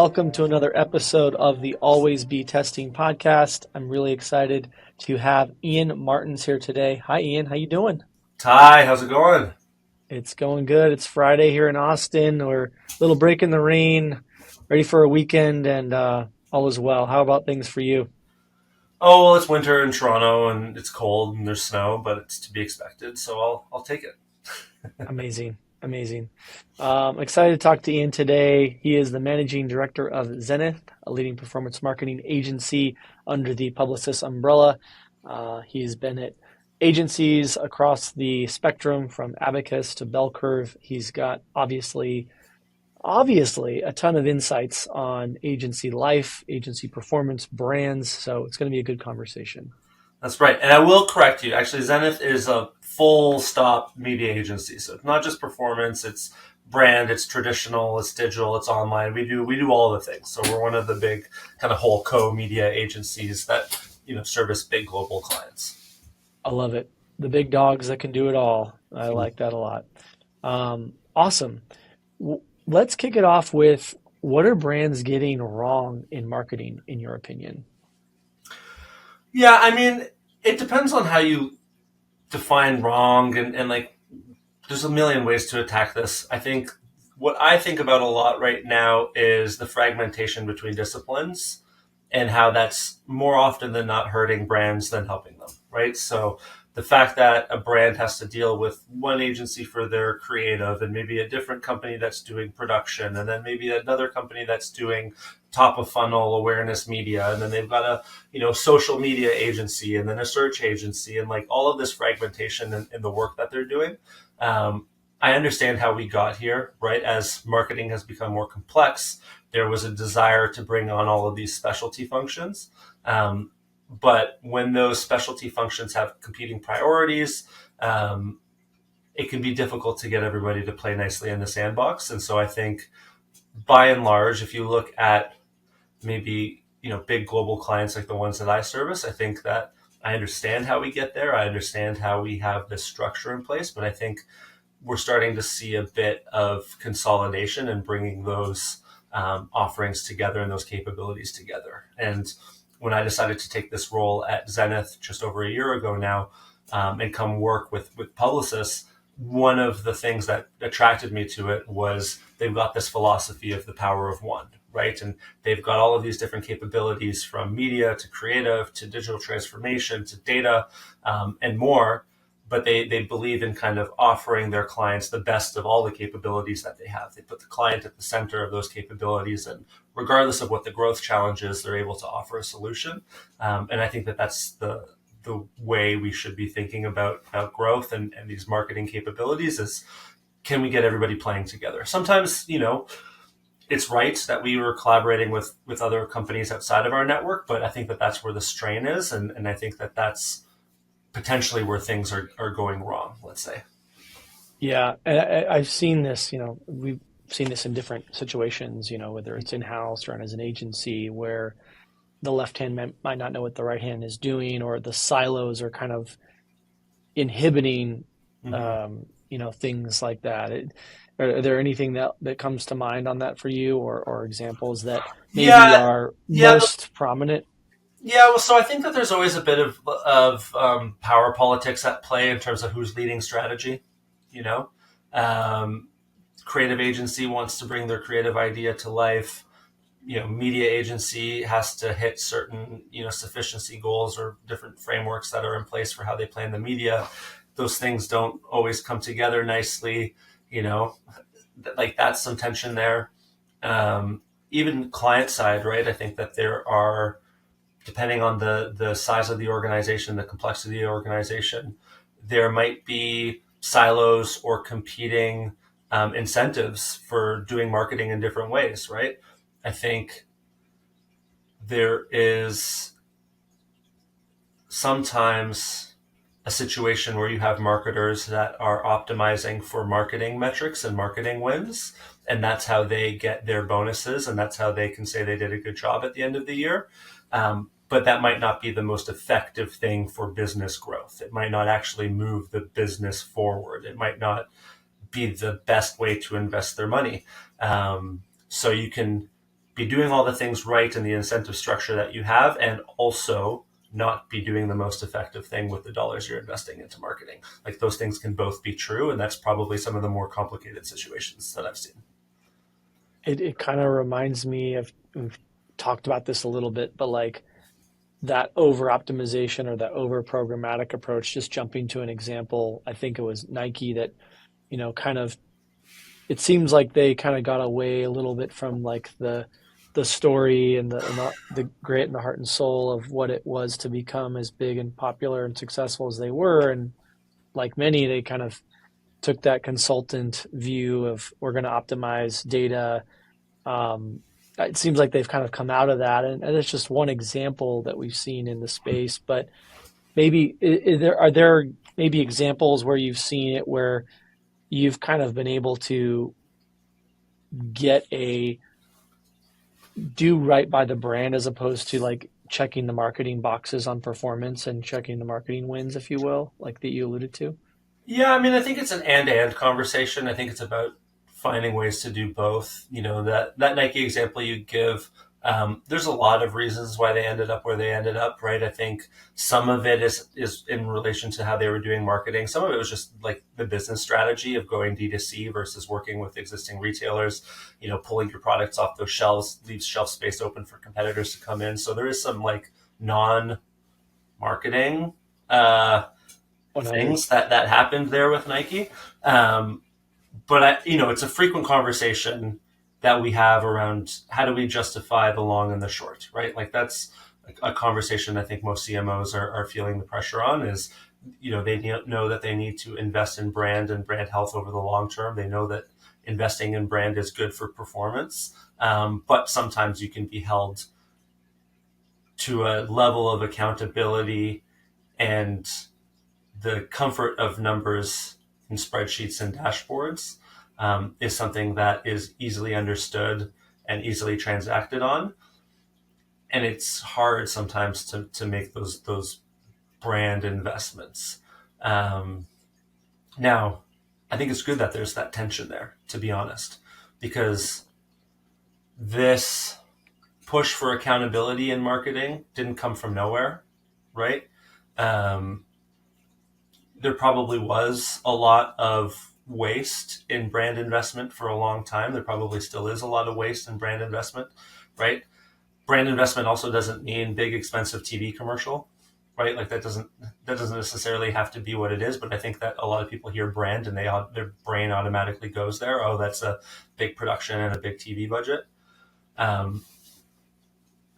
welcome to another episode of the Always Be Testing podcast. I'm really excited to have Ian Martins here today. Hi, Ian. How you doing? Ty, how's it going? It's going good. It's Friday here in Austin. We're a little break in the rain, ready for a weekend, and all is well. How about things for you? Oh, well, it's winter in Toronto and it's cold and there's snow, but it's to be expected, so I'll take it. Amazing. Amazing. Excited to talk to Ian today. He is the managing director of Zenith, a leading performance marketing agency under the Publicis umbrella. He's been at agencies across the spectrum from Abacus to Bell Curve. He's got obviously a ton of insights on agency life, agency performance, brands. So it's going to be a good conversation. That's right. And I will correct you. Actually, Zenith is a full stop media agency. So it's not just performance, it's brand, it's traditional, it's digital, it's online. We do all of the things. So we're one of the big kind of whole media agencies that, service big global clients. I love it. The big dogs that can do it all. I like that a lot. Awesome. Let's kick it off with, what are brands getting wrong in marketing, in your opinion? Yeah, I mean, it depends on how you define wrong and like there's a million ways to attack this. I think what I think about a lot right now is the fragmentation between disciplines and how that's more often than not hurting brands than helping them, right? So the fact that a brand has to deal with one agency for their creative and maybe a different company that's doing production and then maybe another company that's doing top of funnel awareness media and then they've got a social media agency and then a search agency and like all of this fragmentation in the work that they're doing. I understand how we got here, right? As marketing has become more complex, there was a desire to bring on all of these specialty functions. But when those specialty functions have competing priorities, it can be difficult to get everybody to play nicely in the sandbox. And so I think by and large, if you look at maybe, big global clients like the ones that I service, I think that I understand how we get there. I understand how we have this structure in place, but I think we're starting to see a bit of consolidation and bringing those offerings together and those capabilities together. And when I decided to take this role at Zenith just over a year ago now, and come work with Publicis, one of the things that attracted me to it was they've got this philosophy of the power of one, right? And they've got all of these different capabilities from media to creative to digital transformation to data and more. But they believe in kind of offering their clients the best of all the capabilities that they have. They put the client at the center of those capabilities, and regardless of what the growth challenge is, they're able to offer a solution. And I think that that's the way we should be thinking about growth and these marketing capabilities is, can we get everybody playing together? Sometimes, it's right that we were collaborating with other companies outside of our network, but I think that that's where the strain is. And I think that that's potentially where things are going wrong, let's say. Yeah, and I've seen this, we've seen this in different situations, whether it's in-house or as an agency, where the left hand might not know what the right hand is doing, or the silos are kind of inhibiting, Mm-hmm. things like that. Are there anything that comes to mind on that for you, or examples that maybe Yeah, are yeah, most prominent? yeah. Well, so I think that there's always a bit of power politics at play in terms of who's leading strategy. You know, um, creative agency wants to bring their creative idea to life. Media agency has to hit certain sufficiency goals or different frameworks that are in place for how they plan the media. Those things don't always come together nicely. You know, like that's some tension there. Even client side, right? I think that there are, depending on the size of the organization, the complexity of the organization, there might be silos or competing incentives for doing marketing in different ways, right? I think there is sometimes a situation where you have marketers that are optimizing for marketing metrics and marketing wins, and that's how they get their bonuses, and that's how they can say they did a good job at the end of the year. But that might not be the most effective thing for business growth. It might not actually move the business forward. It might not be the best way to invest their money. So you can be doing all the things right in the incentive structure that you have, and also not be doing the most effective thing with the dollars you're investing into marketing. Like those things can both be true, and that's probably some of the more complicated situations that I've seen. It kind of reminds me of, we've talked about this a little bit, but like that over optimization or that over programmatic approach, just jumping to an example, I think it was Nike that, kind of, it seems like they kind of got away a little bit from like the story and the grit and the heart and soul of what it was to become as big and popular and successful as they were. And like many, they kind of took that consultant view of we're going to optimize data. It seems like they've kind of come out of that, and it's just one example that we've seen in the space. But maybe are there maybe examples where you've seen it where you've kind of been able to get a do right by the brand as opposed to like checking the marketing boxes on performance and checking the marketing wins, if you will, like that you alluded to? Yeah, I mean, I think it's an and conversation. I think it's about finding ways to do both. That Nike example you give, there's a lot of reasons why they ended up where they ended up, right? I think some of it is in relation to how they were doing marketing. Some of it was just like the business strategy of going D2C versus working with existing retailers. Pulling your products off those shelves leaves shelf space open for competitors to come in. So there is some like non-marketing things 100. that happened there with Nike. But it's a frequent conversation that we have around how do we justify the long and the short, right? Like that's a conversation I think most CMOs are feeling the pressure on is, they know that they need to invest in brand and brand health over the long term. They know that investing in brand is good for performance. But sometimes you can be held to a level of accountability and the comfort of numbers in spreadsheets and dashboards is something that is easily understood and easily transacted on. And it's hard sometimes to make those brand investments. Now, I think it's good that there's that tension there, to be honest, because this push for accountability in marketing didn't come from nowhere, right? There probably was a lot of waste in brand investment for a long time. There probably still is a lot of waste in brand investment, right? Brand investment also doesn't mean big expensive TV commercial, right? Like that doesn't necessarily have to be what it is. But I think that a lot of people hear brand and their brain automatically goes there. Oh, that's a big production and a big TV budget. Um,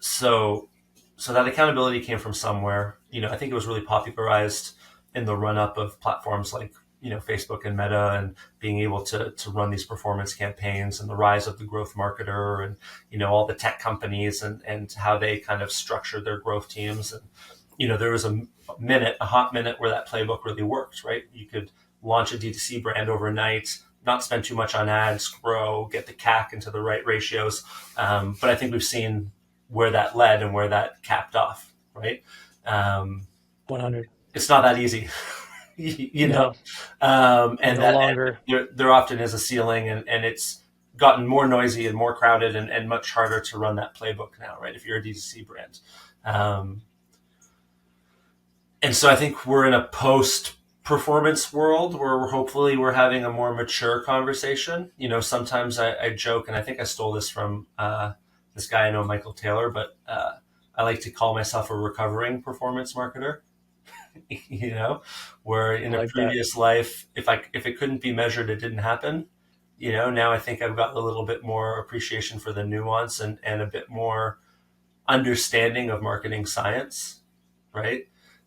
so that accountability came from somewhere. I think it was really popularized in the run up of platforms like Facebook and Meta, and being able to run these performance campaigns, and the rise of the growth marketer, and all the tech companies and how they kind of structured their growth teams. And there was a hot minute where that playbook really worked, right? You could launch a D2C brand overnight, not spend too much on ads, grow, get the CAC into the right ratios. But I think we've seen where that led and where that capped off, right? 100. It's not that easy, you know, No, and no that longer. there often is a ceiling, and it's gotten more noisy and more crowded and much harder to run that playbook now, right? If you're a D2C brand. And so I think we're in a post performance world where we're having a more mature conversation. Sometimes I joke, and I think I stole this from this guy I know, Michael Taylor, but I like to call myself a recovering performance marketer. Where I in a like that. previous life, if it couldn't be measured, it didn't happen. Now I think I've got a little bit more appreciation for the nuance and a bit more understanding of marketing science, right?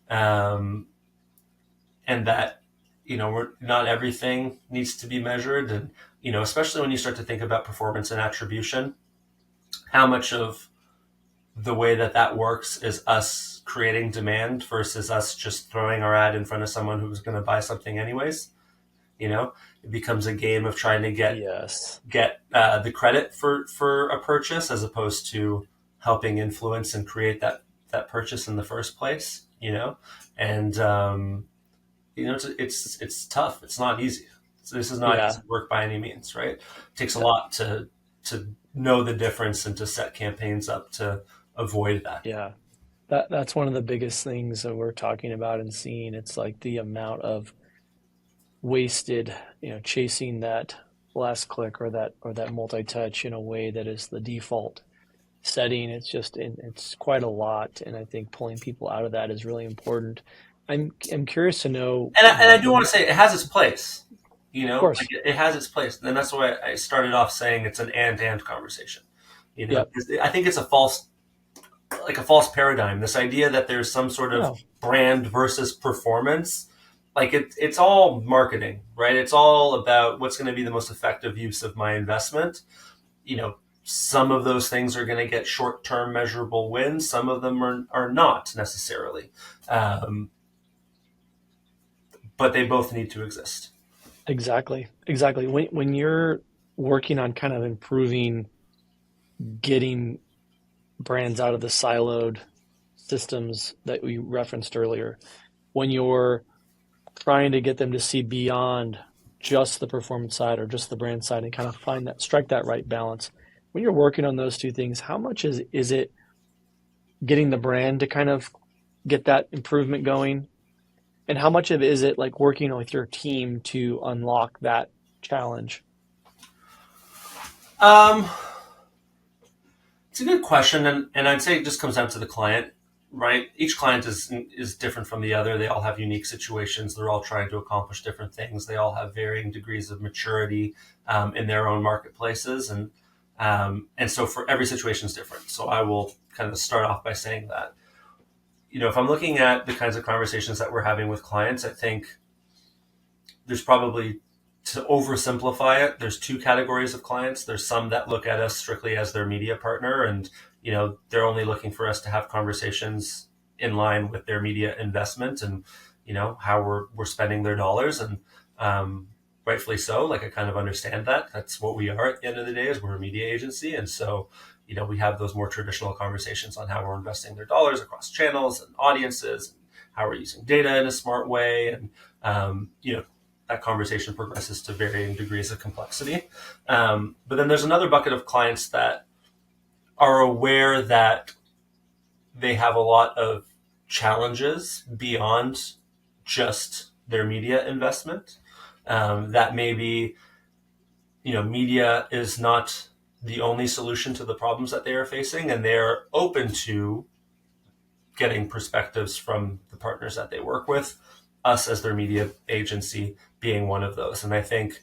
Um, and that we're not everything needs to be measured, and especially when you start to think about performance and attribution, how much of the way that works is us creating demand versus us just throwing our ad in front of someone who's going to buy something anyways. It becomes a game of trying to Yes. get the credit for a purchase as opposed to helping influence and create that purchase in the first place. And it's tough. It's not easy. So this is not Yeah. easy work by any means, right? It takes a lot to know the difference and to set campaigns up to avoid that. Yeah. That's one of the biggest things that we're talking about and seeing. It's like the amount of wasted, chasing that last click or that multi-touch in a way that is the default setting. It's quite a lot, and I think pulling people out of that is really important. I'm curious to know, And I do want when, to say it has its place. of Like course, it has its place, and that's why I started off saying it's an and conversation. yep, 'Cause I think it's a false paradigm. This idea that there's some sort of no, brand versus performance, like it's all marketing, right? It's all about what's going to be the most effective use of my investment. Some of those things are going to get short-term measurable wins. Some of them are not necessarily, um, but they both need to exist. exactly. When you're working on kind of improving, getting brands out of the siloed systems that we referenced earlier, when you're trying to get them to see beyond just the performance side or just the brand side and kind of strike that right balance. When you're working on those two things, how much is it getting the brand to kind of get that improvement going? And how much of it is it like working with your team to unlock that challenge? Um, it's a good question, and I'd say it just comes down to the client, right? Each client is different from the other. They all have unique situations. They're all trying to accomplish different things. They all have varying degrees of maturity in their own marketplaces, and so for every situation is different. So I will kind of start off by saying that if I'm looking at the kinds of conversations that we're having with clients, I think there's probably, to oversimplify it, there's two categories of clients. There's some that look at us strictly as their media partner, and they're only looking for us to have conversations in line with their media investment and how we're spending their dollars, and rightfully so. Like, I kind of understand that. That's what we are at the end of the day, is we're a media agency, and so we have those more traditional conversations on how we're investing their dollars across channels and audiences, and how we're using data in a smart way, and that conversation progresses to varying degrees of complexity. But then there's another bucket of clients that are aware that they have a lot of challenges beyond just their media investment. That maybe, media is not the only solution to the problems that they are facing, and they're open to getting perspectives from the partners that they work with, us as their media agency being one of those. And I think,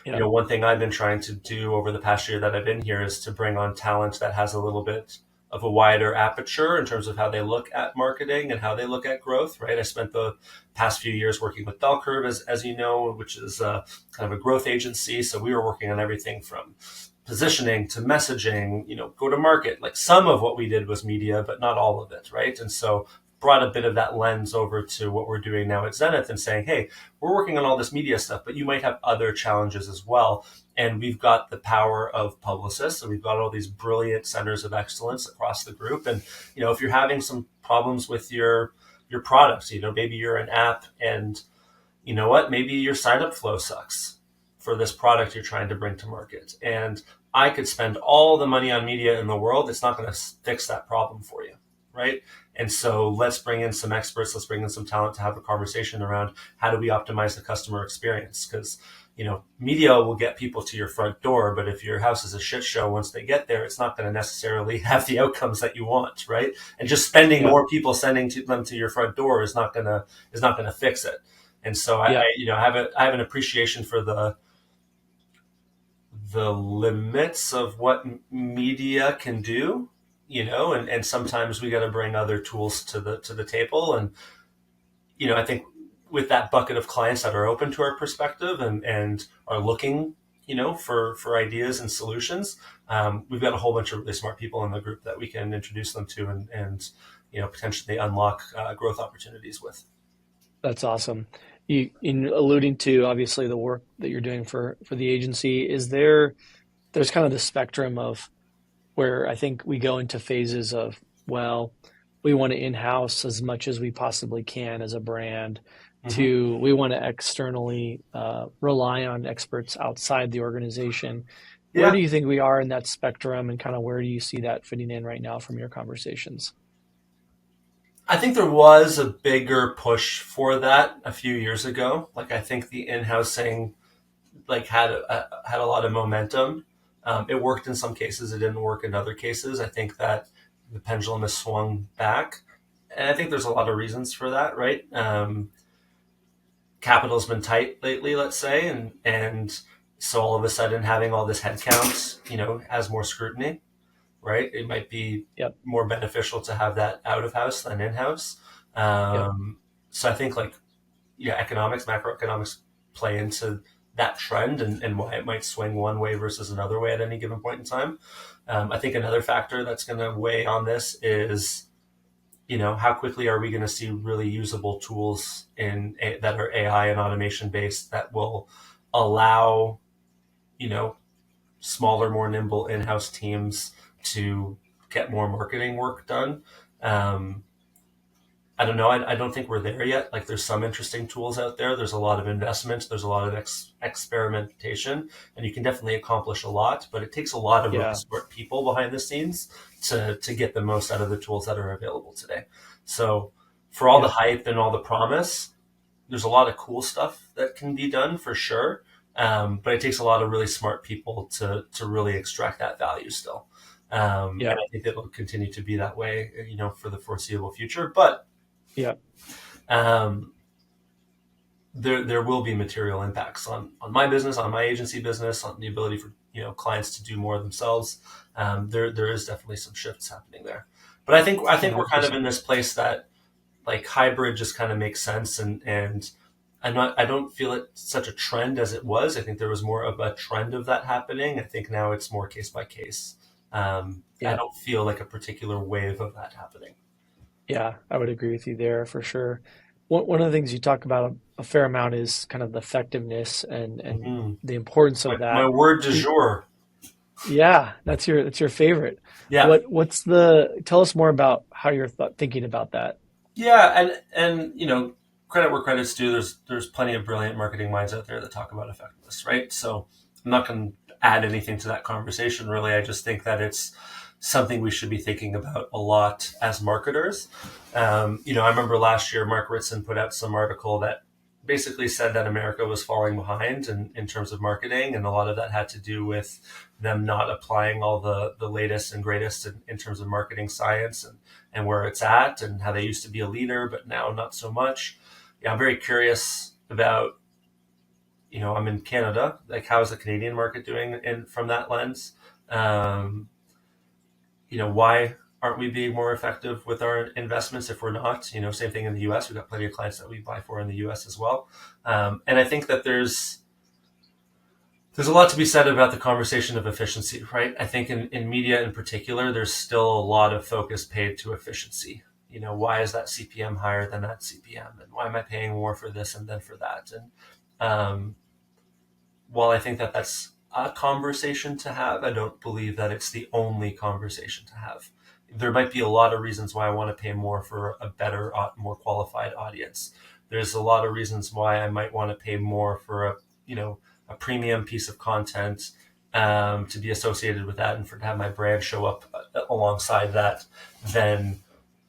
Yeah, one thing I've been trying to do over the past year that I've been here is to bring on talent that has a little bit of a wider aperture in terms of how they look at marketing and how they look at growth, right? I spent the past few years working with Bell Curve, as you know, which is kind of a growth agency. So we were working on everything from positioning to messaging, go to market. Like, some of what we did was media, but not all of it, right? And so brought a bit of that lens over to what we're doing now at Zenith and saying, hey, we're working on all this media stuff, but you might have other challenges as well. And we've got the power of publicists, and we've got all these brilliant centers of excellence across the group. And, if you're having some problems with your products, maybe you're an app, and maybe your sign up flow sucks for this product you're trying to bring to market. And I could spend all the money on media in the world. It's not going to fix that problem for you, right? And so let's bring in some experts. Let's bring in some talent to have a conversation around how do we optimize the customer experience? Because, media will get people to your front door, but if your house is a shit show once they get there, it's not going to necessarily have the outcomes that you want, right? And just spending yeah, more people sending them to your front door is not going to fix it. And so yeah. I have an appreciation for the limits of what media can do, and sometimes we got to bring other tools to the table. And, I think with that bucket of clients that are open to our perspective and are looking, for ideas and solutions, we've got a whole bunch of really smart people in the group that we can introduce them to and potentially unlock growth opportunities with. That's awesome. In alluding to obviously the work that you're doing for the agency, there's kind of the spectrum of where I think we go into phases of, well, we want to in-house as much as we possibly can as a brand, Mm-hmm. to we want to externally rely on experts outside the organization. Where Yeah, do you think we are in that spectrum, and kind of where do you see that fitting in right now from your conversations? I think there was a bigger push for that a few years ago. Like I think the in-housing had a lot of momentum. It worked in some cases. It didn't work in other cases. I think that the pendulum has swung back, and I think there's a lot of reasons for that. Right? Capital's been tight lately, let's say, and so all of a sudden having all this headcount, has more scrutiny. Right? It might be Yep, more beneficial to have that out of house than in house. yep, So I think macroeconomics play into that trend and why it might swing one way versus another way at any given point in time. I think another factor that's going to weigh on this is, how quickly are we going to see really usable tools that are AI and automation based that will allow, you know, smaller, more nimble in-house teams to get more marketing work done. Um, I don't know. I don't think we're there yet. Like, there's some interesting tools out there. There's a lot of investment. There's a lot of experimentation, and you can definitely accomplish a lot. But it takes a lot of really yeah, smart people behind the scenes to get the most out of the tools that are available today. So, for all the yep, hype and all the promise, there's a lot of cool stuff that can be done for sure. But it takes a lot of really smart people to really extract that value still. And yep, I think it'll continue to be that way, for the foreseeable future. But yep, um, there will be material impacts on my business, on my agency business, on the ability for clients to do more themselves. There is definitely some shifts happening there. But I think we're kind of 100%. in this place that like hybrid just kind of makes sense, and I don't feel it such a trend as it was. I think there was more of a trend of that happening. I think now it's more case by case. I Yep. don't feel like a particular wave of that happening. Yeah, I would agree with you there for sure. One of the things you talk about a fair amount is kind of the effectiveness and Hmm. the importance of My that. word du Can, jour. yeah, that's your favorite. Yeah. What's the tell us more about how you're thinking about that. Yeah, and credit where credit's due. There's plenty of brilliant marketing minds out there that talk about effectiveness, right? So I'm not going to add anything to that conversation. Really, I just think that it's something we should be thinking about a lot as marketers. I remember last year Mark Ritson put out some article that basically said that America was falling behind in terms of marketing, and a lot of that had to do with them not applying all the latest and greatest in terms of marketing science and where it's at and how they used to be a leader, but now not so much. Yeah, I'm very curious about, I'm in Canada, like how is the Canadian market doing from that lens? Um, why aren't we being more effective with our investments if we're not? Same thing in the US. We've got plenty of clients that we buy for in the US as well. And I think that there's a lot to be said about the conversation of efficiency, right? I think in media in particular, there's still a lot of focus paid to efficiency. Why is that CPM higher than that CPM? And why am I paying more for this and then for that? And um, while I think that that's a conversation to have, I don't believe that it's the only conversation to have. There might be a lot of reasons why I want to pay more for a better, more qualified audience. There's a lot of reasons why I might want to pay more for a premium piece of content to be associated with that and to have my brand show up alongside that than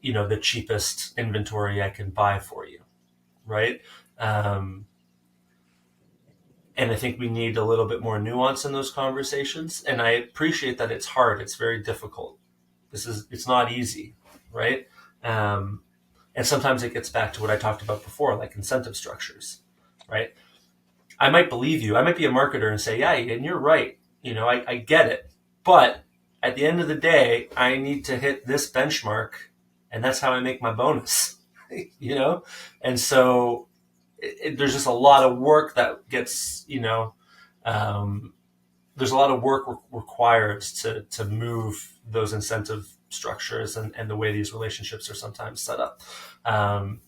the cheapest inventory I can buy for you, right? Um, and I think we need a little bit more nuance in those conversations. And I appreciate that it's hard. It's very difficult. It's not easy, right? Um, and sometimes it gets back to what I talked about before, like incentive structures, right? I might believe you. I might be a marketer and say, yeah, and you're right. I get it. But at the end of the day, I need to hit this benchmark, and that's how I make my bonus, you know? And so there's just a lot of work that gets, um, there's a lot of work required to move those incentive structures and the way these relationships are sometimes set up. Um,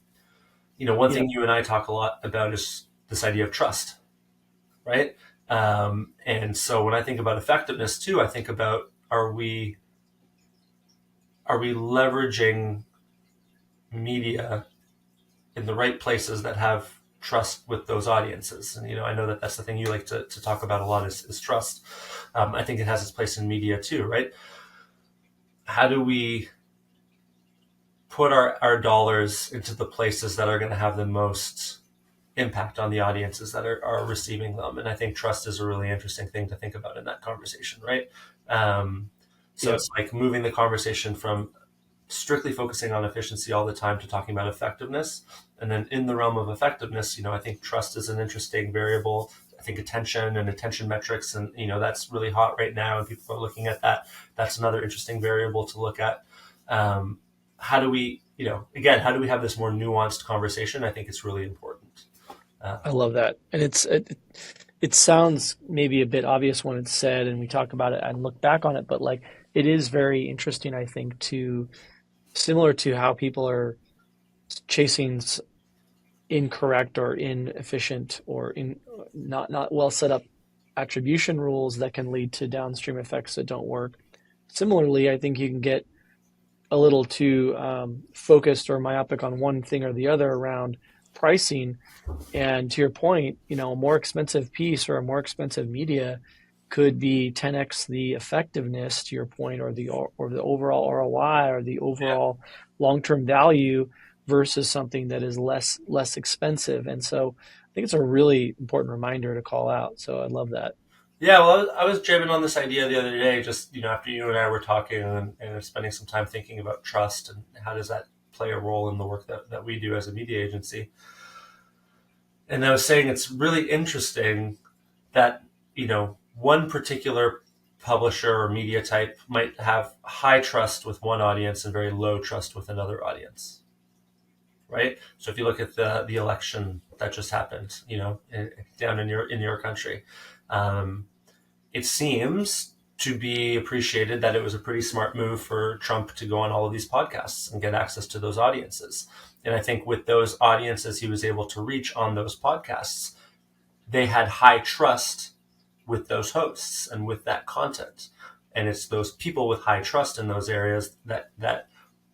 one thing Yep. you and I talk a lot about is this idea of trust, right? And so when I think about effectiveness too, I think about are we leveraging media in the right places that have trust with those audiences. And, I know that that's the thing you like to talk about a lot is trust. I think it has its place in media too, right? How do we put our dollars into the places that are going to have the most impact on the audiences that are receiving them? And I think trust is a really interesting thing to think about in that conversation, right? So Yep. it's like moving the conversation from strictly focusing on efficiency all the time to talking about effectiveness. And then in the realm of effectiveness, I think trust is an interesting variable. I think attention and attention metrics, and that's really hot right now, and people are looking at that. That's another interesting variable to look at. How do we, again, how do we have this more nuanced conversation? I think it's really important. I love that. And it sounds maybe a bit obvious when it's said and we talk about it and look back on it, but like it is very interesting, I think, to similar to how people are chasing incorrect or inefficient or in not well set up attribution rules that can lead to downstream effects that don't work. Similarly, I think you can get a little too focused or myopic on one thing or the other around pricing. And to your point, a more expensive piece or a more expensive media could be 10x the effectiveness, to your point, or the overall ROI or the Yeah. overall long-term value versus something that is less expensive. And so I think it's a really important reminder to call out. So I love that. Yeah, well, I was jamming on this idea the other day, just after you and I were talking and spending some time thinking about trust and how does that play a role in the work that we do as a media agency. And I was saying it's really interesting that one particular publisher or media type might have high trust with one audience and very low trust with another audience, right? So if you look at the election that just happened, down in your country. It seems to be appreciated that it was a pretty smart move for Trump to go on all of these podcasts and get access to those audiences. And I think with those audiences he was able to reach on those podcasts, they had high trust with those hosts and with that content. And it's those people with high trust in those areas that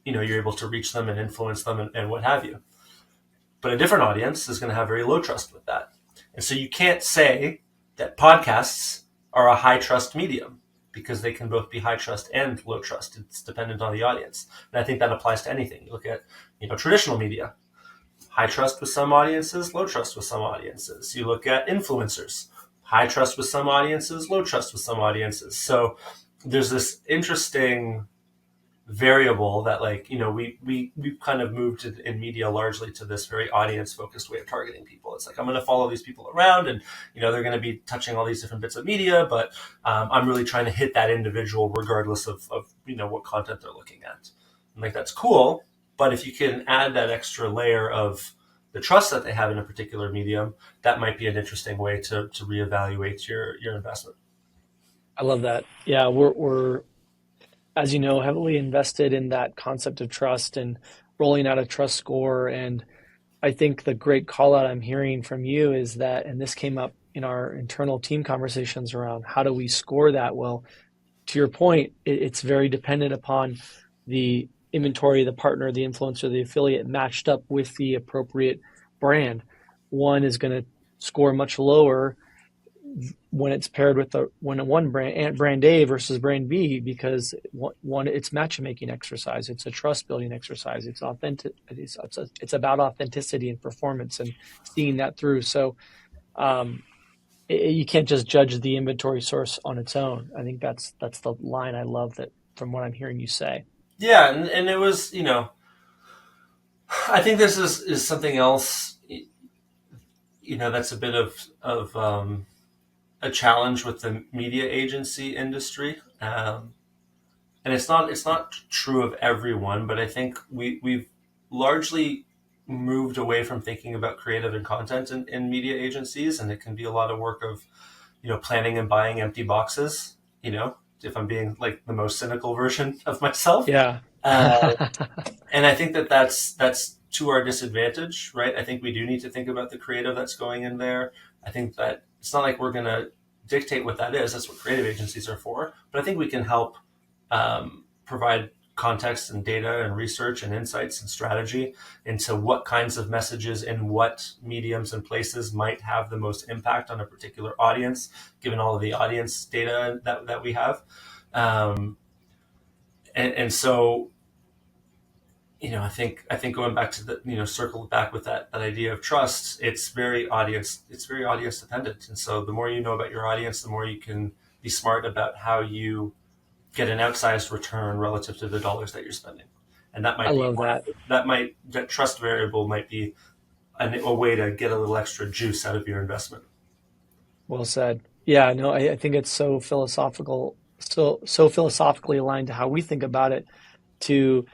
you're able to reach them and influence them and what have you. But a different audience is going to have very low trust with that. And so you can't say that podcasts are a high trust medium because they can both be high trust and low trust. It's dependent on the audience. And I think that applies to anything. You look at, traditional media, high trust with some audiences, low trust with some audiences. You look at influencers, high trust with some audiences, low trust with some audiences. So there's this interesting variable that we've kind of moved in media largely to this very audience focused way of targeting people. It's like I'm going to follow these people around and they're going to be touching all these different bits of media, but I'm really trying to hit that individual regardless of what content they're looking at. And that's cool, but if you can add that extra layer of the trust that they have in a particular medium, that might be an interesting way to reevaluate your investment. I love that. Yeah, we're as you know, heavily invested in that concept of trust and rolling out a trust score. And I think the great call out I'm hearing from you is that, and this came up in our internal team conversations around how do we score that? Well, to your point, it's very dependent upon the inventory, the partner, the influencer, the affiliate matched up with the appropriate brand. One is going to score much lower when it's paired with one brand A versus brand B, because one it's matchmaking exercise, it's a trust building exercise, it's authentic, it's about authenticity and performance and seeing that through. So you can't just judge the inventory source on its own. I think that's the line I love that from what I'm hearing you say. Yeah, and it was I think this is something else that's a bit of a challenge with the media agency industry. And it's not true of everyone, but I think we've largely moved away from thinking about creative and content in media agencies, and it can be a lot of work of planning and buying empty boxes. If I'm being like the most cynical version of myself, Yeah. and I think that's to our disadvantage, right? I think we do need to think about the creative that's going in there. I think that it's not like we're going to dictate what that is. That's what creative agencies are for. But I think we can help provide context and data and research and insights and strategy into what kinds of messages in what mediums and places might have the most impact on a particular audience, given all of the audience data that we have. Um, and so, I think going back to the, circle back with that idea of trust, it's very audience dependent. And so the more you know about your audience, the more you can be smart about how you get an outsized return relative to the dollars that you're spending. And that I might be love that. that trust variable might be a way to get a little extra juice out of your investment. Well said. Yeah, no, I think it's so philosophical, so philosophically aligned to how we think about it. To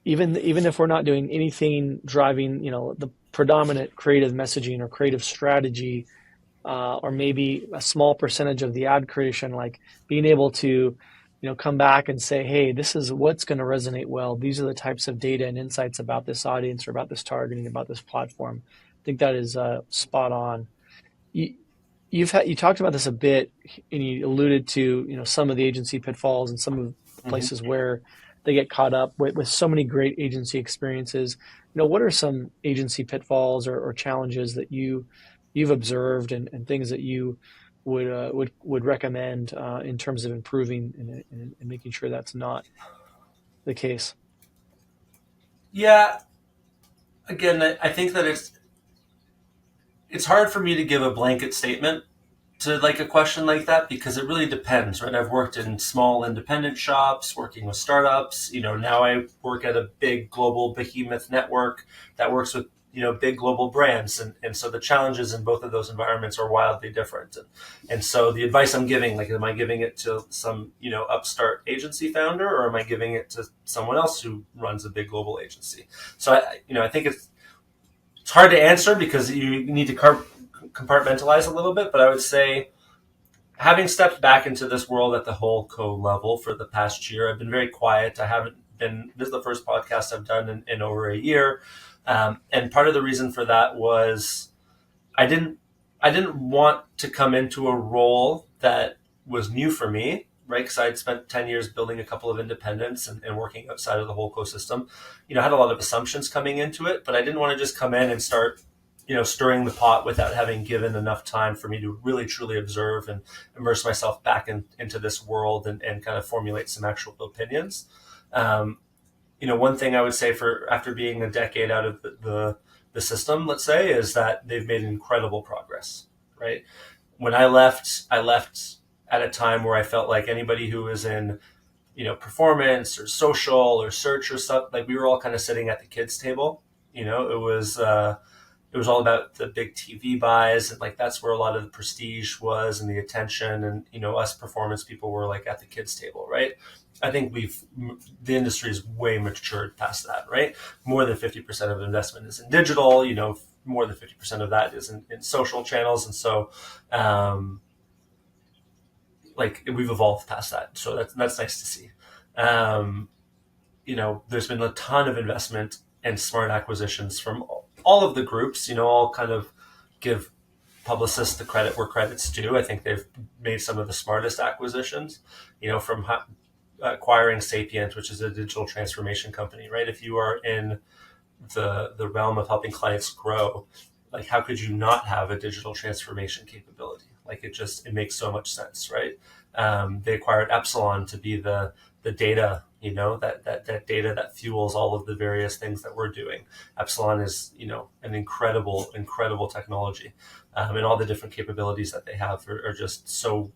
even if we're not doing anything driving, the predominant creative messaging or creative strategy, or maybe a small percentage of the ad creation, like being able to, come back and say, hey, this is what's going to resonate well. These are the types of data and insights about this audience or about this targeting, about this platform. I think that is spot on. You, you talked about this a bit, and you alluded to some of the agency pitfalls and some of the Mm-hmm. places where they get caught up with so many great agency experiences. What are some agency pitfalls or challenges that you've observed, and things that you would recommend in terms of improving and making sure that's not the case? Yeah, again, I think that it's hard for me to give a blanket statement to like a question like that because it really depends, right? I've worked in small independent shops, working with startups. Now I work at a big global behemoth network that works with big global brands, and so the challenges in both of those environments are wildly different. And so the advice I'm giving, like, am I giving it to some upstart agency founder, or am I giving it to someone else who runs a big global agency? So I think it's hard to answer because you need to compartmentalize a little bit, but I would say, having stepped back into this world at the whole co level for the past year, I've been very quiet. I haven't been, this is the first podcast I've done in over a year. And part of the reason for that was I didn't, I didn't want to come into a role that was new for me, right? Because I had spent 10 years building a couple of independents and working outside of the whole ecosystem. I had a lot of assumptions coming into it, but I didn't want to just come in and start stirring the pot without having given enough time for me to really truly observe and immerse myself back into this world and kind of formulate some actual opinions. Um, One thing I would say, for after being a decade out of the system, let's say, is that they've made incredible progress, right? When I left at a time where I felt like anybody who was in, performance or social or search or stuff, like, we were all kind of sitting at the kids' table. It was all about the big TV buys, and like that's where a lot of the prestige was and the attention, and us performance people were like at the kids table, right? I think the industry is way matured past that, right? More than 50% of investment is in digital. More than 50% of that is in social channels, and so like we've evolved past that. So that's nice to see. Um, there's been a ton of investment and smart acquisitions from all of the groups. All kind of give Publicis the credit where credit's due. I think they've made some of the smartest acquisitions. From acquiring Sapient, which is a digital transformation company, right? If you are in the realm of helping clients grow, like, how could you not have a digital transformation capability? Like, it makes so much sense, right? They acquired Epsilon to be the data, that data that fuels all of the various things that we're doing. Epsilon is, an incredible technology, and all the different capabilities that they have are just so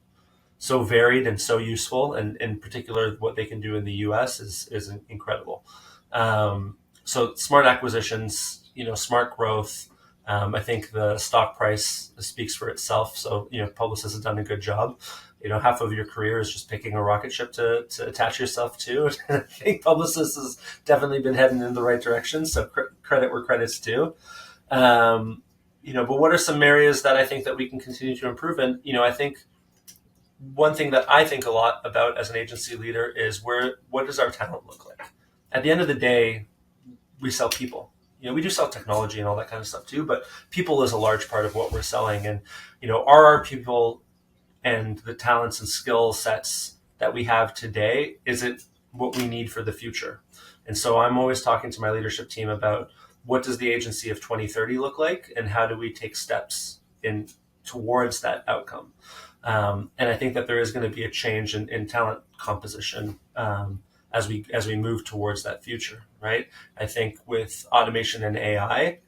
varied and so useful. And in particular, what they can do in the US is incredible. So smart acquisitions, smart growth. I think the stock price speaks for itself. So, Publicis has done a good job. Half of your career is just picking a rocket ship to attach yourself to. I think Publicis has definitely been heading in the right direction. So credit where credit's due. But what are some areas that I think that we can continue to improve in? I think one thing that I think a lot about as an agency leader is what does our talent look like? At the end of the day, we sell people. We do sell technology and all that kind of stuff too, but people is a large part of what we're selling. And, are our people and the talents and skill sets that we have today, is it what we need for the future. And so I'm always talking to my leadership team about what does the agency of 2030 look like, and how do we take steps in towards that outcome. And I think that there is going to be a change in talent composition as we move towards that future, right? I think with automation and AI,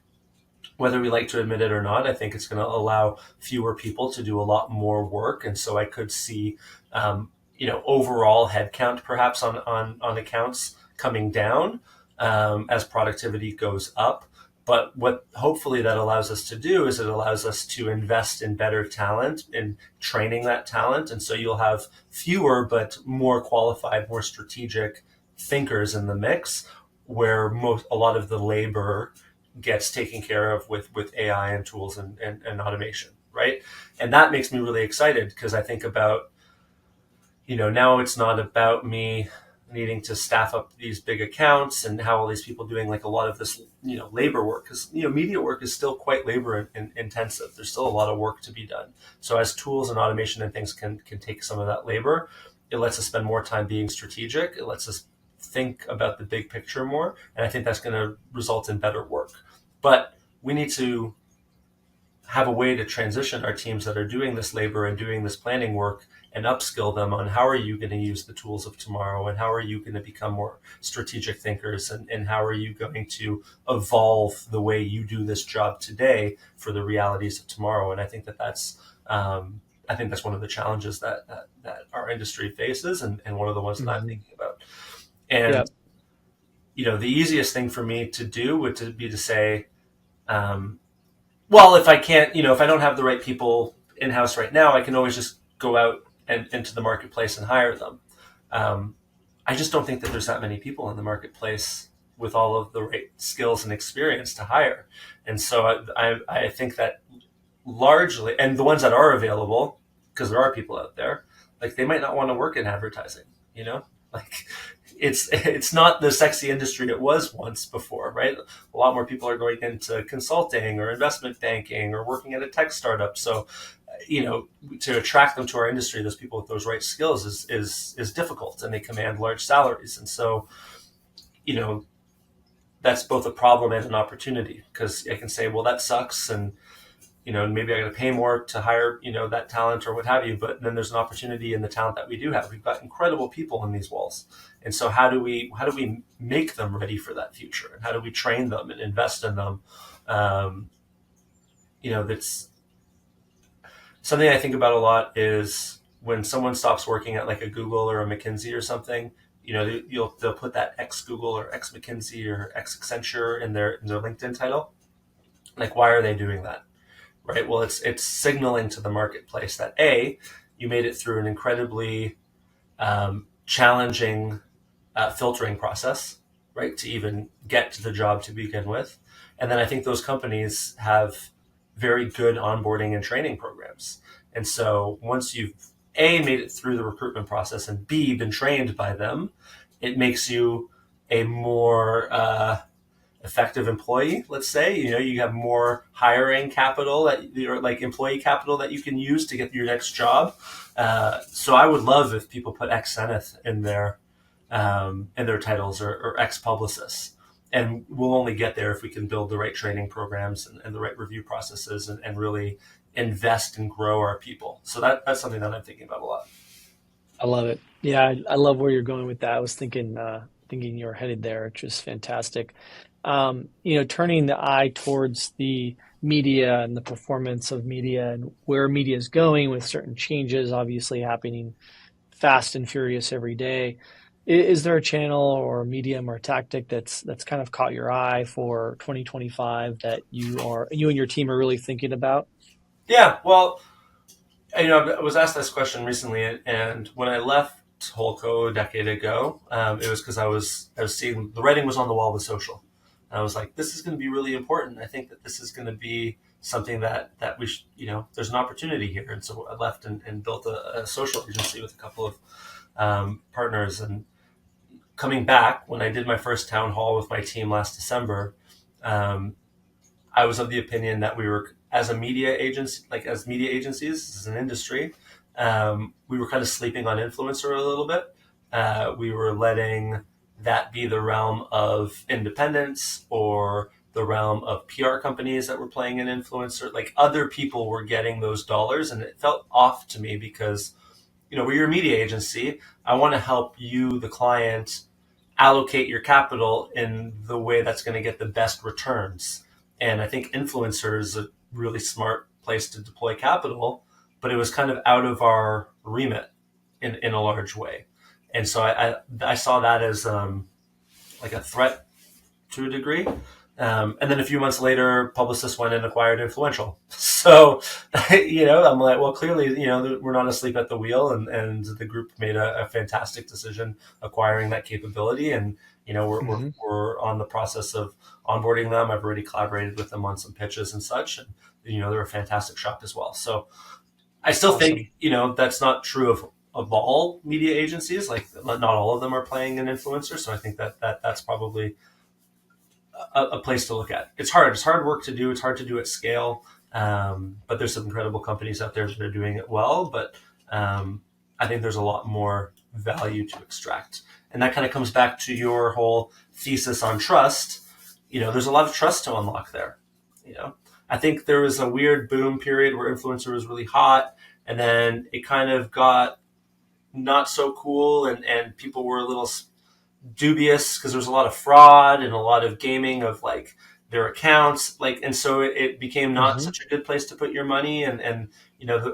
whether we like to admit it or not, I think it's going to allow fewer people to do a lot more work. And so I could see, overall headcount perhaps on accounts coming down as productivity goes up. But what hopefully that allows us to do is it allows us to invest in better talent and training that talent. And so you'll have fewer but more qualified, more strategic thinkers in the mix, where a lot of the labor gets taken care of with AI and tools and automation, right? And that makes me really excited, because I think about, now it's not about me needing to staff up these big accounts and how all these people doing like a lot of this, labor work, because, media work is still quite labor intensive. There's still a lot of work to be done. So as tools and automation and things can take some of that labor, it lets us spend more time being strategic. It lets us think about the big picture more. And I think that's going to result in better work. But we need to have a way to transition our teams that are doing this labor and doing this planning work and upskill them on how are you going to use the tools of tomorrow, and how are you going to become more strategic thinkers, and how are you going to evolve the way you do this job today for the realities of tomorrow. And I think that's one of the challenges that our industry faces, and one of the ones that I'm thinking about. And Yeah. The easiest thing for me to do would be to say, well, if I can't, if I don't have the right people in house right now, I can always just go out and into the marketplace and hire them. I just don't think that there's that many people in the marketplace with all of the right skills and experience to hire. And so I think that largely, and the ones that are available, because there are people out there, like they might not want to work in advertising, like it's not the sexy industry it was once before, right? A lot more people are going into consulting or investment banking or working at a tech startup. So, to attract them to our industry, those people with those right skills is difficult, and they command large salaries. And so, that's both a problem and an opportunity, because I can say, well, that sucks, and maybe I got to pay more to hire, that talent or what have you. But then there's an opportunity in the talent that we do have. We've got incredible people in these walls. And so how do we make them ready for that future? And how do we train them and invest in them? That's something I think about a lot, is when someone stops working at like a Google or a McKinsey or something, they'll put that ex Google or ex McKinsey or ex Accenture in their LinkedIn title. Like, why are they doing that? Right. Well, it's signaling to the marketplace that you made it through an incredibly challenging filtering process, right, to even get to the job to begin with. And then I think those companies have very good onboarding and training programs. And so once you've made it through the recruitment process, and been trained by them, it makes you a more effective employee. Let's say, you have more hiring capital, or like employee capital, that you can use to get your next job. So I would love if people put ex Zenith in their titles, or ex publicists. And we'll only get there if we can build the right training programs and the right review processes, and really invest and grow our people. So that's something that I'm thinking about a lot. I love it. Yeah, I love where you're going with that. I was thinking you're headed there, which is fantastic. Turning the eye towards the media and the performance of media and where media is going, with certain changes obviously happening fast and furious every day. Is there a channel or a medium or tactic that's kind of caught your eye for 2025 that you and your team are really thinking about? Yeah, well, I was asked this question recently, and when I left Holco a decade ago, it was because I was seeing the writing was on the wall with social. And I was like, this is going to be really important. I think that this is going to be something that we should, there's an opportunity here. And so I left and built a social agency with a couple of partners. And coming back, when I did my first town hall with my team last December, I was of the opinion that we were, as a media agency, like as media agencies, as an industry, we were kind of sleeping on influencer a little bit. we were letting that be the realm of independents or the realm of PR companies that were playing an influencer. Like other people were getting those dollars, and it felt off to me because, we're your media agency. I want to help you, the client, allocate your capital in the way that's going to get the best returns. And I think influencer is a really smart place to deploy capital, but it was kind of out of our remit in a large way. And so I saw that as like a threat to a degree. And then a few months later, Publicis went and acquired Influential. So, I'm like, well, clearly, we're not asleep at the wheel, and the group made a fantastic decision acquiring that capability. And, Hmm. we're on the process of onboarding them. I've already collaborated with them on some pitches and such. And, they're a fantastic shop as well. So I still Awesome. think, that's not true of all media agencies. Like not all of them are playing an influencer. So I think that's probably a place to look at. It's hard. It's hard work to do. It's hard to do at scale. But there's some incredible companies out there that are doing it well. But I think there's a lot more value to extract. And that kind of comes back to your whole thesis on trust. There's a lot of trust to unlock there. I think there was a weird boom period where influencer was really hot, and then it kind of got not so cool, and people were a little dubious because there was a lot of fraud and a lot of gaming of like their accounts, and so it became not Hmm. such a good place to put your money, and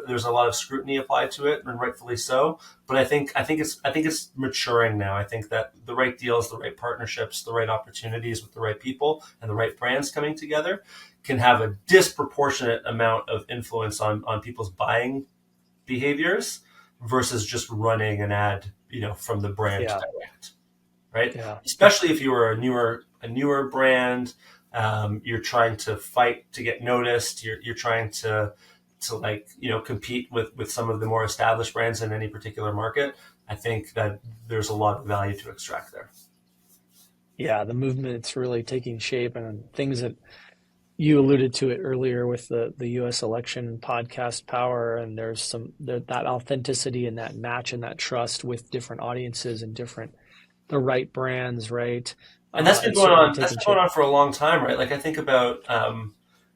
there's a lot of scrutiny applied to it, and rightfully so. But I think it's maturing now. I think that the right deals, the right partnerships, the right opportunities with the right people and the right brands coming together can have a disproportionate amount of influence on people's buying behaviors versus just running an ad, from the brand Yeah. direct, right? Yeah. Especially if you were a newer brand, you're trying to fight to get noticed. You're trying to like compete with some of the more established brands in any particular market. I think that there's a lot of value to extract there. Yeah. The movement's really taking shape, and things that you alluded to it earlier with the U.S. election podcast power, and there's that authenticity and that match and that trust with different audiences and the right brands, right? And that's been It's going certainly on. That's taking been going shape. on for a long time, right? Like I think about, I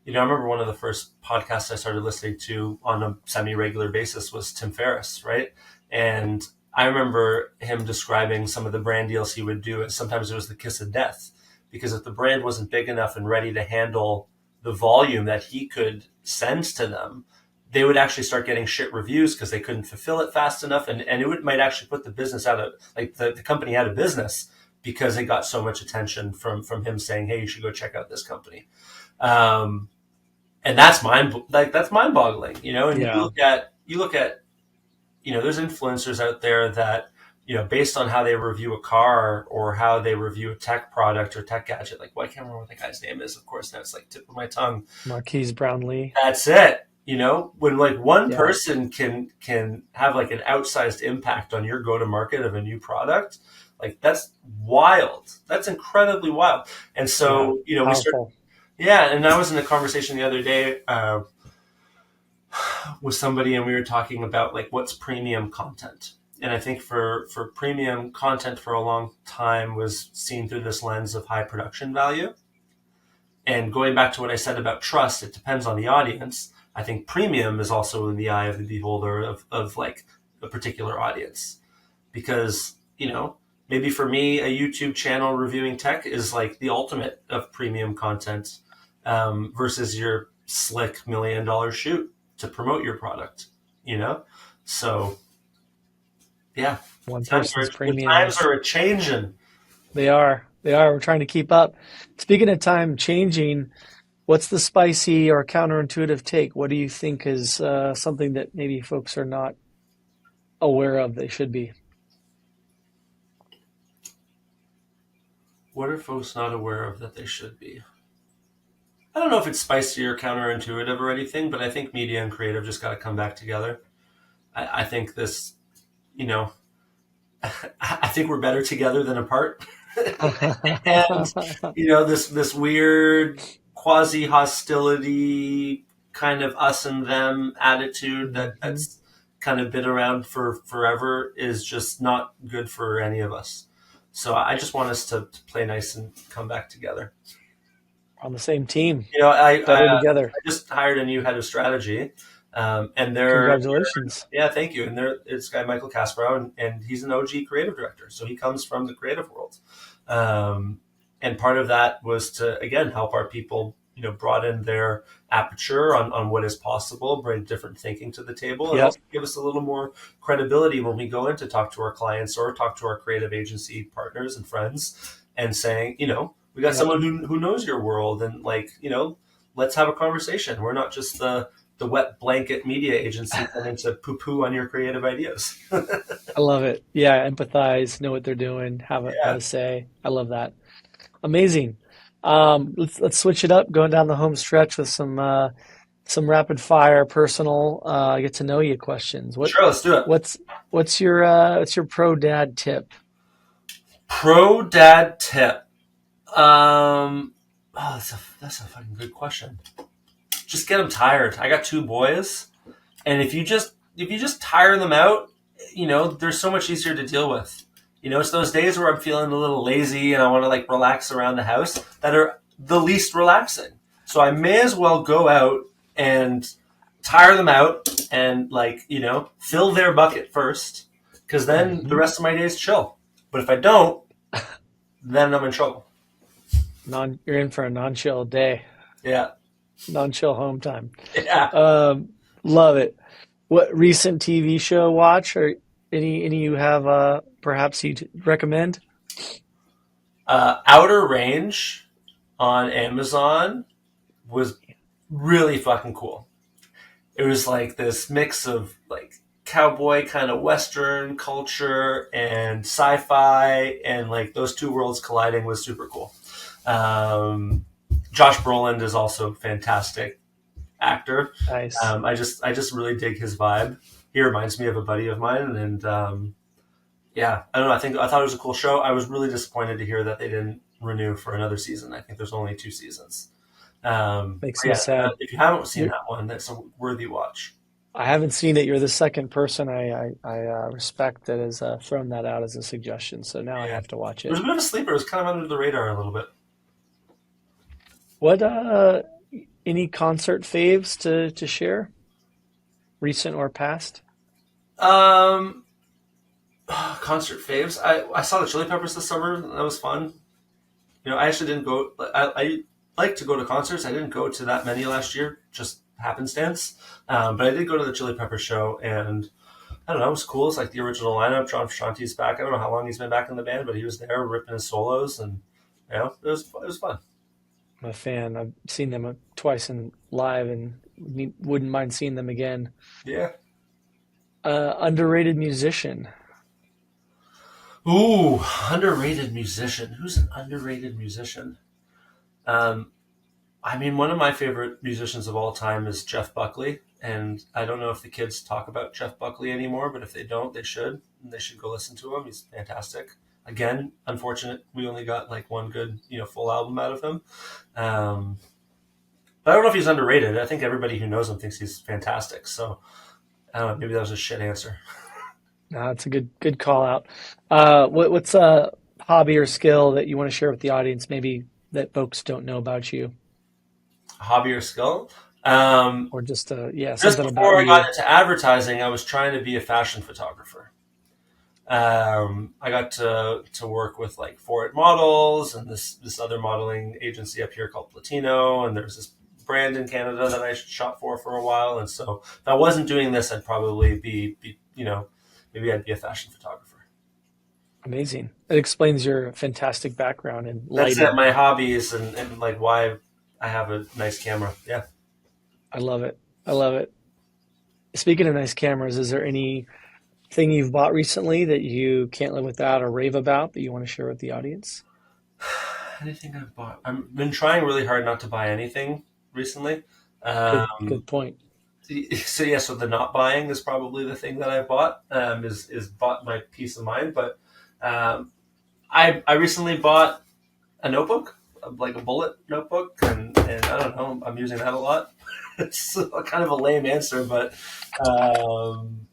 remember one of the first podcasts I started listening to on a semi-regular basis was Tim Ferriss, right? And I remember him describing some of the brand deals he would do, and sometimes it was the kiss of death, because if the brand wasn't big enough and ready to handle the volume that he could send to them, they would actually start getting shit reviews because they couldn't fulfill it fast enough, and might actually put the business out of like the company out of business because it got so much attention from him saying, "Hey, you should go check out this company." Um, and that's mind boggling, And Yeah. you look at there's influencers out there that based on how they review a car or how they review a tech product or tech gadget. Like, well, I can't remember what that guy's name is. Of course, now it's like tip of my tongue. Marquise Brownlee. That's it. When like one Yeah. person can have like an outsized impact on your go to market of a new product, like that's wild. That's incredibly wild. And Yeah. so we start. Powerful. Yeah, and I was in a conversation the other day with somebody, and we were talking about like what's premium content. And I think for premium content for a long time was seen through this lens of high production value. And going back to what I said about trust, it depends on the audience. I think premium is also in the eye of the beholder of like a particular audience. Because, maybe for me, a YouTube channel reviewing tech is like the ultimate of premium content versus your slick $1 million shoot to promote your product, you know? So, yeah, One times person's are, the premium times is are a changing. They are. They are. We're trying to keep up. Speaking of time changing, what's the spicy or counterintuitive take? What do you think is something that maybe folks are not aware of they should be? What are folks not aware of that they should be? I don't know if it's spicy or counterintuitive or anything, but I think media and creative just got to come back together. I think this, you know, I think we're better together than apart. And this weird quasi hostility kind of us and them attitude Hmm. that's kind of been around for forever is just not good for any of us. So I just want us to play nice and come back together. On the same team, You know, better together. I just hired a new head of strategy, and Congratulations. yeah, thank you. And it's guy Michael Kasparow, and he's an OG creative director, so he comes from the creative world. And part of that was to again help our people, broaden their aperture on what is possible, bring different thinking to the table, and Yep. also give us a little more credibility when we go in to talk to our clients or talk to our creative agency partners and friends, and saying, we got Yep. someone who knows your world, and let's have a conversation. We're not just the wet blanket media agency coming to poo poo on your creative ideas. I love it. Yeah, empathize, know what they're doing, have a Yeah, say. I love that. Amazing. Let's switch it up, going down the home stretch with some rapid fire personal get to know you questions. sure, let's do it. What's what's your pro dad tip? Pro dad tip. That's a fucking good question. Just get them tired. I got two boys, and if you just tire them out, they're so much easier to deal with. It's those days where I'm feeling a little lazy and I want to like relax around the house that are the least relaxing. So I may as well go out and tire them out and fill their bucket first, because then the Hmm. rest of my day is chill. But if I don't, then I'm in trouble. You're in for a non-chill day, Yeah, non-chill home time. yeah. Love it. What recent TV show watch or any you have perhaps you'd recommend? Outer Range on Amazon was really fucking cool. It was like this mix of like cowboy kind of western culture and sci-fi, and like those two worlds colliding was super cool. Um, Josh Brolin is also a fantastic actor. Nice. I just really dig his vibe. He reminds me of a buddy of mine, and yeah, I don't know. I thought it was a cool show. I was really disappointed to hear that they didn't renew for another season. I think there's only two seasons. Makes But me yeah, sad. if you haven't seen You're, that one, that's a worthy watch. I haven't seen it. You're the second person I respect that has thrown that out as a suggestion. So now I Yeah, have to watch it was it. a bit of a sleeper. It was kind of under the radar a little bit. What any concert faves to share, recent or past? Um, Concert faves. I saw the Chili Peppers this summer. That was fun. I actually didn't go. I like to go to concerts. I didn't go to that many last year, just happenstance. But I did go to the Chili Peppers show, and I don't know, it was cool. It's like the original lineup. John Frusciante's back. I don't know how long he's been back in the band, but he was there ripping his solos, and it was fun. I'm a fan. I've seen them twice in live and wouldn't mind seeing them again. Yeah. Underrated musician. Ooh, underrated musician. Who's an underrated musician? Um, I mean, one of my favorite musicians of all time is Jeff Buckley, and I don't know if the kids talk about Jeff Buckley anymore, but if they don't, they should. And they should go listen to him. He's fantastic. Again, unfortunate we only got like one good, full album out of him. Um, but I don't know if he's underrated. I think everybody who knows him thinks he's fantastic. So I don't know. Maybe that was a shit answer. No, it's a good call out. What's a hobby or skill that you want to share with the audience, maybe that folks don't know about you, Hobby or skill? Um, or just yeah, just something about before I got you. into advertising, I was trying to be a fashion photographer. I got to work with like Forward Models and this other modeling agency up here called Platino, and there's this brand in Canada that I shot for a while. And so if I wasn't doing this, I'd probably be maybe I'd be a fashion photographer. Amazing. It explains your fantastic background in That's it. lighting. My hobbies and like why I have a nice camera. Yeah. I love it. I love it. Speaking of nice cameras, is there anything you've bought recently that you can't live without or rave about that you want to share with the audience? Anything I've bought? I've been trying really hard not to buy anything recently. Good point. So yeah, so the not buying is probably the thing that I bought. Is bought my peace of mind. But um, I recently bought a notebook, like a bullet notebook, and I don't know, I'm using that a lot. It's kind of a lame answer, but um,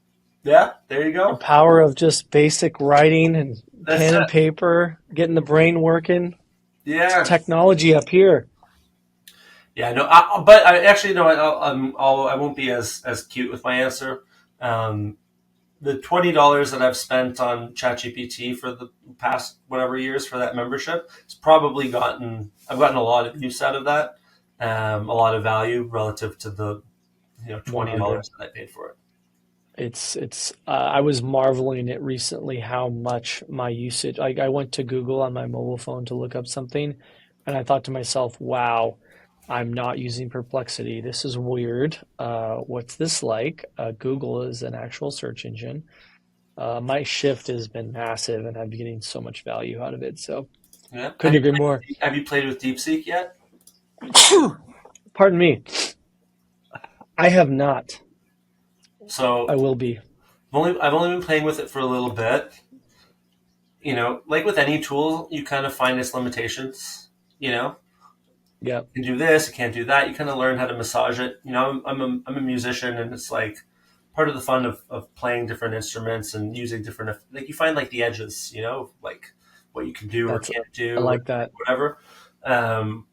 Yeah, there you The go. power of just basic writing and That's pen and it. paper, getting the brain working. It's Yeah. technology up here. Yeah, no, but I actually no, I won't be as cute with my answer. Um, the $20 that I've spent on ChatGPT for the past whatever years for that membership, it's probably I've gotten a lot of use out of that, a lot of value relative to the $100. $20 that I paid for it. It's I was marveling at recently how much my usage, I went to Google on my mobile phone to look up something, and I thought to myself, wow, I'm not using Perplexity. This is weird. What's this like? Google is an actual search engine. My shift has been massive, and I'm getting so much value out of it. So Yeah. couldn't agree more. Have you played with DeepSeek yet? Pardon me. I have not. So I will be. I've only been playing with it for a little bit. Like with any tool, you kind of find its limitations. Yep, You can do this, you can't do that. You kind of learn how to massage it. I'm a musician, and it's like part of the fun of playing different instruments and using different, like you find like the edges, like what you can do or that's can't I do or like that. whatever. Um,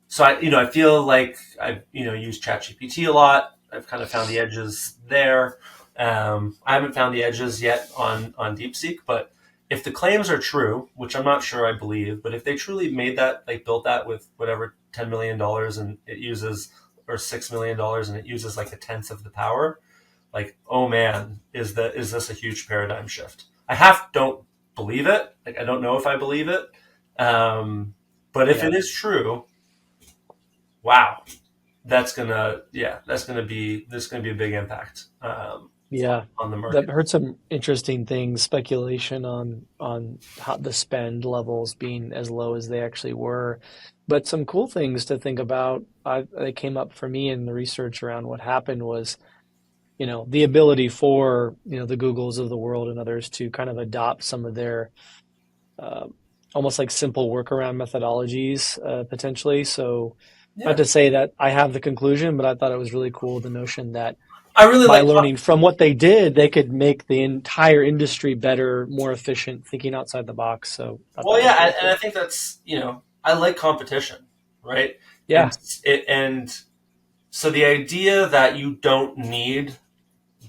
so I feel like I've used ChatGPT a lot. I've kind of found the edges there. I haven't found the edges yet on DeepSeek, but if the claims are true, which I'm not sure I believe, but if they truly made that, like built that with whatever $10 million and it uses, or $6 million and it uses like a tenth of the power, like, oh man, is this a huge paradigm shift? I half don't believe it. Like I don't know if I believe it. Um, but if it Yep. is true, wow, that's gonna be a big impact Yeah, on the that market. heard some interesting things, speculation on how the spend levels being as low as they actually were, but some cool things to think about. That came up for me in the research around what happened was, the ability for, the Googles of the world and others to kind of adopt some of their uh, almost like simple workaround methodologies, potentially. So, not Yeah, to say that I have the conclusion, but I thought it was really cool the notion that I really by like. learning from what they did, they could make the entire industry better, more efficient, thinking outside the box. So I thought Well, that was yeah, really and I cool. think that's I like competition, right? And Yeah, and so the idea that you don't need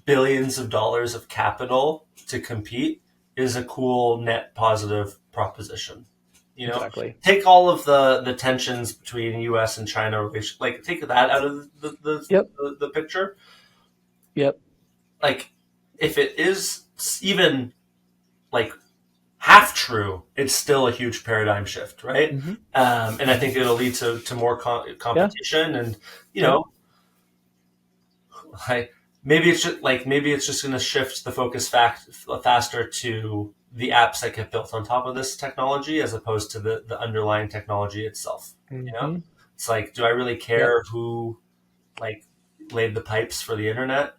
billions of dollars of capital to compete is a cool net positive proposition. You know, exactly. take all of the tensions between U.S. and China, like take that out of Yep, the picture. yep. Like, if it is even like half true, it's still a huge paradigm shift, right? Hmm. And I Hmm. think it'll lead to more Yeah, competition, and you yep. know, like maybe it's just going to shift the focus faster to the apps that get built on top of this technology as opposed to the underlying technology itself. Hmm. It's like, do I really Yep. care who like laid the pipes for the internet?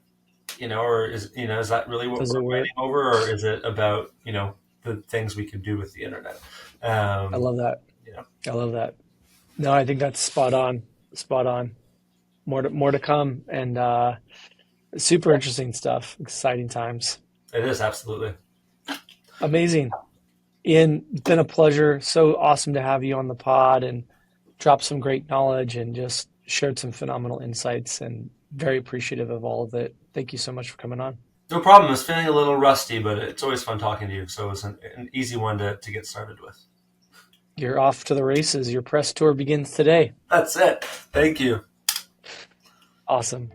Or is that really what Does we're it work? fighting over, or is it about the things we can do with the internet? I Um, love that. you know, I love that. No, I think that's spot on. Spot on. More to come, and super interesting stuff. Exciting times. it is absolutely. Amazing. Ian, it's been a pleasure. So awesome to have you on the pod and drop some great knowledge and just shared some phenomenal insights, and very appreciative of all of it. Thank you so much for coming on. No problem. I was feeling a little rusty, but it's always fun talking to you. So it was an easy one to get started with. You're off to the races. Your press tour begins today. That's it. Thank you. Awesome.